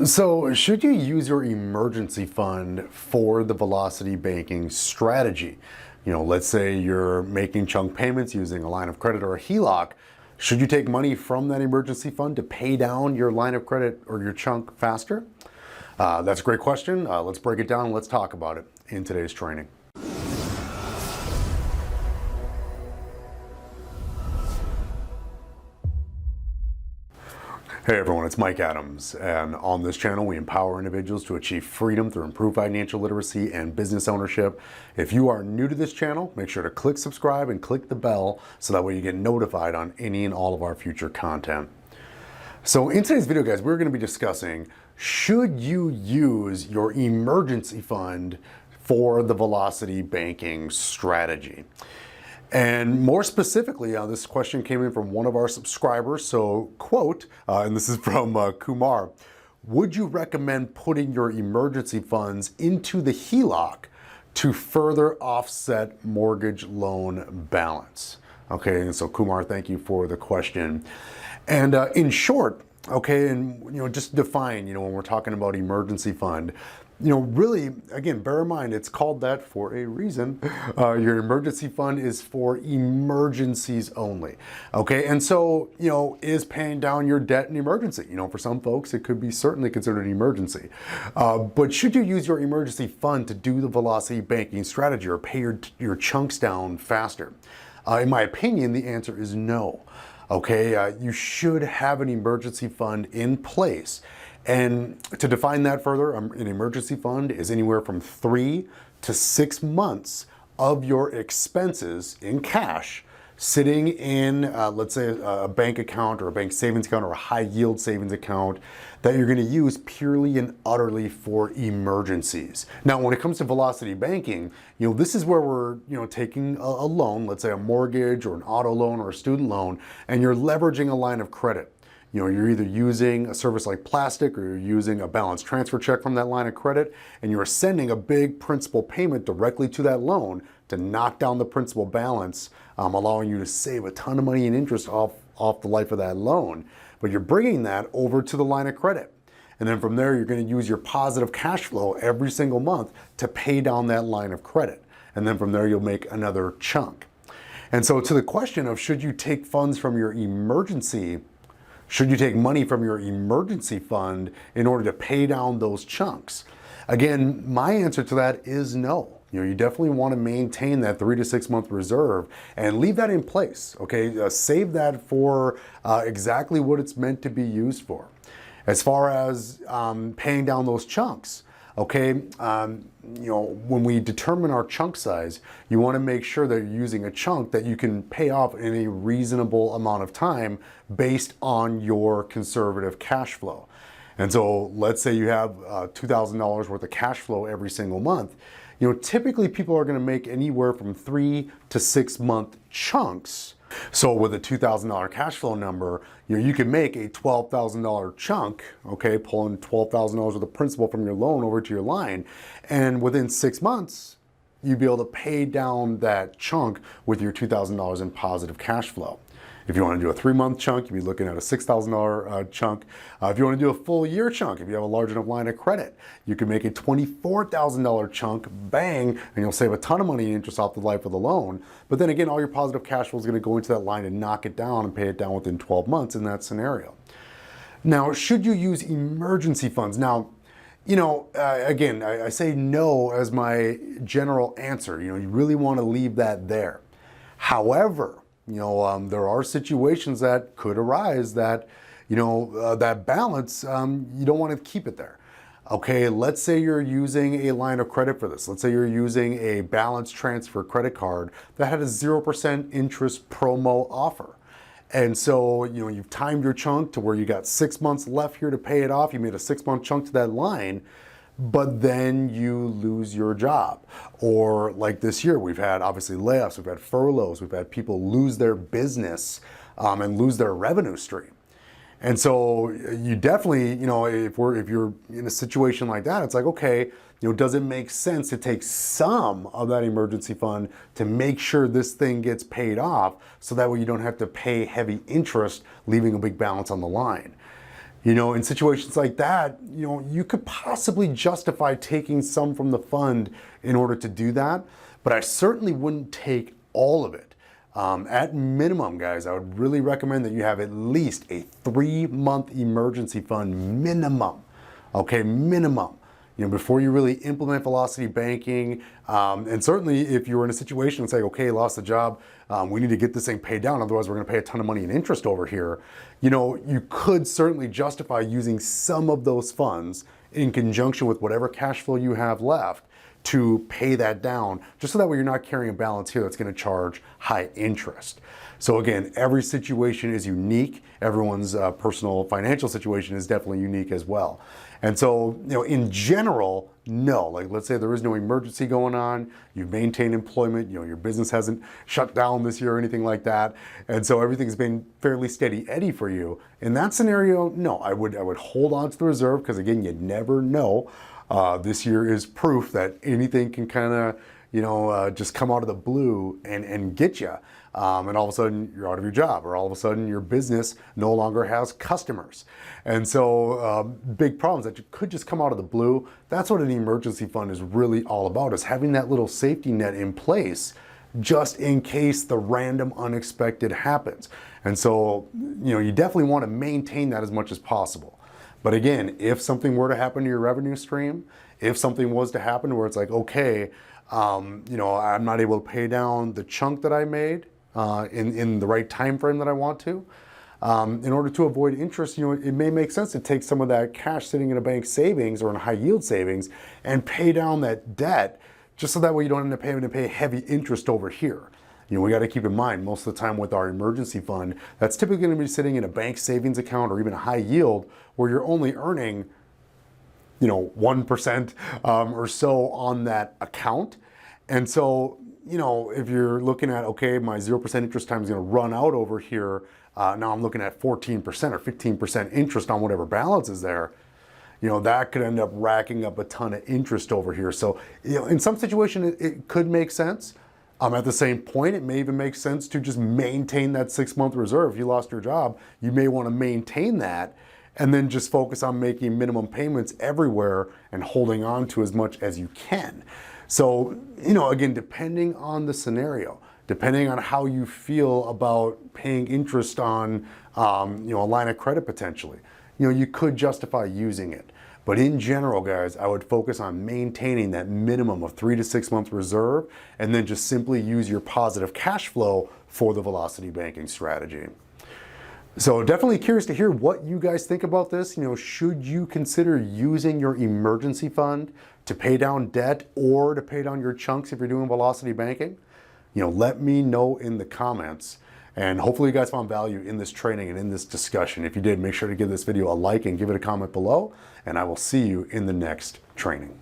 So, should you use your emergency fund for the velocity banking strategy? Let's say you're making chunk payments using a line of credit or a HELOC. Should you take money from that emergency fund to pay down your line of credit or your chunk faster? That's a great question. Let's break it down and let's talk about it in today's training. Hey everyone, it's Mike Adams, and on this channel we empower individuals to achieve freedom through improved financial literacy and business ownership. If you are new to this channel, make sure to click subscribe and click the bell so that way you get notified on any and all of our future content. So in today's video, guys, we're going to be discussing, should you use your emergency fund for the velocity banking strategy? And more specifically, this question came in from one of our subscribers. So, quote, and this is from Kumar, would you recommend putting your emergency funds into the HELOC to further offset mortgage loan balance? Okay, and so Kumar, thank you for the question. And in short, okay, and just define, when we're talking about emergency fund, really, again, bear in mind, it's called that for a reason. Your emergency fund is for emergencies only. Okay, and so, is paying down your debt an emergency? For some folks, it could be certainly considered an emergency. But should you use your emergency fund to do the velocity banking strategy or pay your chunks down faster? In my opinion, the answer is no. Okay, you should have an emergency fund in place. And to define that further, an emergency fund is anywhere from 3 to 6 months of your expenses in cash sitting in, let's say, a bank account or a bank savings account or a high yield savings account that you're going to use purely and utterly for emergencies. Now, when it comes to velocity banking, this is where we're, taking a loan, let's say a mortgage or an auto loan or a student loan, and you're leveraging a line of credit. You're either using a service like Plastiq or you're using a balance transfer check from that line of credit, and you're sending a big principal payment directly to that loan to knock down the principal balance, allowing you to save a ton of money in interest off the life of that loan. But you're bringing that over to the line of credit. And then from there, you're going to use your positive cash flow every single month to pay down that line of credit. And then from there, you'll make another chunk. And so to the question of should you take funds from your should you take money from your emergency fund in order to pay down those chunks? Again, my answer to that is no. You definitely want to maintain that 3 to 6 month reserve and leave that in place. Okay, save that for exactly what it's meant to be used for. As far as paying down those chunks, okay, when we determine our chunk size, you want to make sure that you're using a chunk that you can pay off in a reasonable amount of time based on your conservative cash flow. And so let's say you have $2,000 worth of cash flow every single month. Typically people are going to make anywhere from 3 to 6 month chunks. So with a $2,000 cash flow number, you can make a $12,000 chunk, okay, pulling $12,000 worth of principal from your loan over to your line. And within 6 months, you'd be able to pay down that chunk with your $2,000 in positive cash flow. If you want to do a 3-month chunk, you'd be looking at a $6,000 chunk. If you want to do a full year chunk, if you have a large enough line of credit, you can make a $24,000 chunk, bang, and you'll save a ton of money in interest off the life of the loan. But then again, all your positive cash flow is going to go into that line and knock it down and pay it down within 12 months in that scenario. Now, should you use emergency funds? Now, again, I say no as my general answer. You really want to leave that there. However, there are situations that could arise that, that balance, you don't want to keep it there. Okay, let's say you're using a line of credit for this. Let's say you're using a balance transfer credit card that had a 0% interest promo offer. And so, you've timed your chunk to where you got 6 months left here to pay it off. You made a 6-month chunk to that line, but then you lose your job. Or like this year, we've had obviously layoffs, we've had furloughs, we've had people lose their business and lose their revenue stream. And so you definitely, if you're in a situation like that, it's like, okay, does it make sense to take some of that emergency fund to make sure this thing gets paid off so that way you don't have to pay heavy interest, leaving a big balance on the line? In situations like that, you could possibly justify taking some from the fund in order to do that, but I certainly wouldn't take all of it. At minimum, guys, I would really recommend that you have at least a 3-month emergency fund minimum. Okay, minimum. Before you really implement velocity banking, and certainly if you're in a situation and say, okay, lost the job, we need to get this thing paid down, otherwise we're going to pay a ton of money in interest over here. You could certainly justify using some of those funds in conjunction with whatever cash flow you have left to pay that down, just so that way you're not carrying a balance here that's going to charge high interest. So again, every situation is unique. Everyone's personal financial situation is definitely unique as well. And so, in general, no, like let's say there is no emergency going on, you've maintained employment, your business hasn't shut down this year or anything like that. And so everything's been fairly steady Eddie for you. In that scenario, no, I would hold on to the reserve, because again, you never know. This year is proof that anything can kind of, just come out of the blue and get you. And all of a sudden you're out of your job, or all of a sudden your business no longer has customers. And so big problems that could just come out of the blue. That's what an emergency fund is really all about, is having that little safety net in place just in case the random unexpected happens. And so, you definitely want to maintain that as much as possible. But again, if something were to happen to your revenue stream, if something was to happen where it's like, okay, I'm not able to pay down the chunk that I made in the right time frame that I want to, in order to avoid interest, it may make sense to take some of that cash sitting in a bank savings or in a high yield savings and pay down that debt, just so that way you don't end up having to pay heavy interest over here. We got to keep in mind, most of the time with our emergency fund, that's typically going to be sitting in a bank savings account or even a high yield, where you're only earning 1% or so on that account. And so, if you're looking at, okay, my 0% interest time is going to run out over here, now I'm looking at 14% or 15% interest on whatever balance is there, that could end up racking up a ton of interest over here. So, in some situation, it could make sense. At the same point, it may even make sense to just maintain that 6-month reserve. If you lost your job, you may want to maintain that and then just focus on making minimum payments everywhere and holding on to as much as you can. So, again, depending on the scenario, depending on how you feel about paying interest on, a line of credit potentially, you could justify using it. But in general, guys, I would focus on maintaining that minimum of 3 to 6 month reserve, and then just simply use your positive cash flow for the velocity banking strategy. So definitely curious to hear what you guys think about this. Should you consider using your emergency fund to pay down debt or to pay down your chunks if you're doing velocity banking? Let me know in the comments. And hopefully you guys found value in this training and in this discussion. If you did, make sure to give this video a like and give it a comment below. And I will see you in the next training.